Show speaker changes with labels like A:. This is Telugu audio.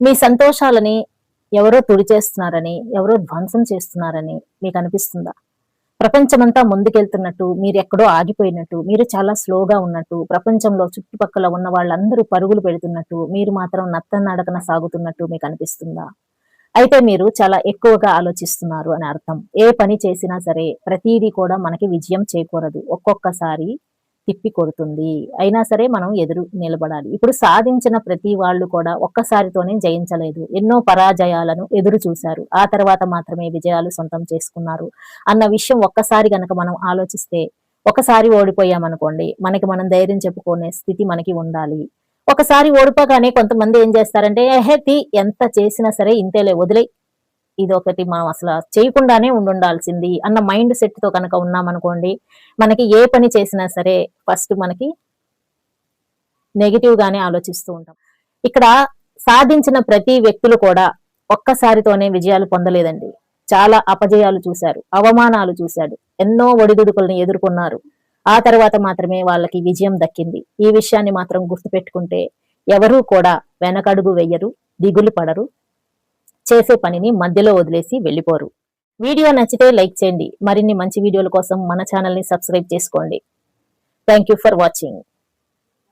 A: మీ సంతోషాలని ఎవరో తుడిచేస్తున్నారని, ఎవరో ధ్వంసం చేస్తున్నారని మీకు అనిపిస్తుందా? ప్రపంచమంతా ముందుకెళ్తున్నట్టు, మీరెక్కడో ఆగిపోయినట్టు, మీరు చాలా స్లోగా ఉన్నట్టు, ప్రపంచంలో చుట్టుపక్కల ఉన్న వాళ్ళందరూ పరుగులు పెడుతున్నట్టు, మీరు మాత్రం నత్తనడకన సాగుతున్నట్టు మీకు అనిపిస్తుందా? అయితే మీరు చాలా ఎక్కువగా ఆలోచిస్తున్నారు అని అర్థం. ఏ పని చేసినా సరే ప్రతీదీ కూడా మనకి విజయం చేకూరదు. ఒక్కొక్కసారి తిప్పి కొడుతుంది. అయినా సరే మనం ఎదురు నిలబడాలి. ఇప్పుడు సాధించిన ప్రతి వాళ్ళు కూడా ఒక్కసారితోనే జయించలేదు. ఎన్నో పరాజయాలను ఎదురు చూశారు. ఆ తర్వాత మాత్రమే విజయాలు సొంతం చేసుకున్నారు అన్న విషయం ఒక్కసారి గనక మనం ఆలోచిస్తే, ఒకసారి ఓడిపోయామనుకోండి, మనకి మనం ధైర్యం చెప్పుకునే స్థితి మనకి ఉండాలి. ఒకసారి ఓడిపోగానే కొంతమంది ఏం చేస్తారంటే, "ఎహే! ఎంత చేసినా సరే ఇంతేలే వదిలేయ్. ఇదొకటి మనం అసల చేయకుండానే ఉండుండాల్సింది" అన్న మైండ్ సెట్‌తో కనుక ఉన్నామనుకోండి, మనకి ఏ పని చేసినా సరే ఫస్ట్ మనకి నెగెటివ్ గానే ఆలోచిస్తూ ఉంటాం. ఇక్కడ సాధించిన ప్రతి వ్యక్తులు కూడా ఒక్కసారితోనే విజయాలు పొందలేదండి. చాలా అపజయాలు చూశారు, అవమానాలు చూశాడు, ఎన్నో ఒడిదుడుకులను ఎదుర్కొన్నారు. ఆ తర్వాత మాత్రమే వాళ్ళకి విజయం దక్కింది. ఈ విషయాన్ని మాత్రం గుర్తుపెట్టుకుంటే ఎవరూ కూడా వెనకడుగు వెయ్యరు, దిగులు పడరు, చేసే పనిని మధ్యలో వదిలేసి వెళ్ళిపోరు. వీడియో నచ్చితే లైక్ చేయండి. మరిన్ని మంచి వీడియోల కోసం మన ఛానల్‌ని సబ్స్క్రైబ్ చేసుకోండి. Thank you for watching.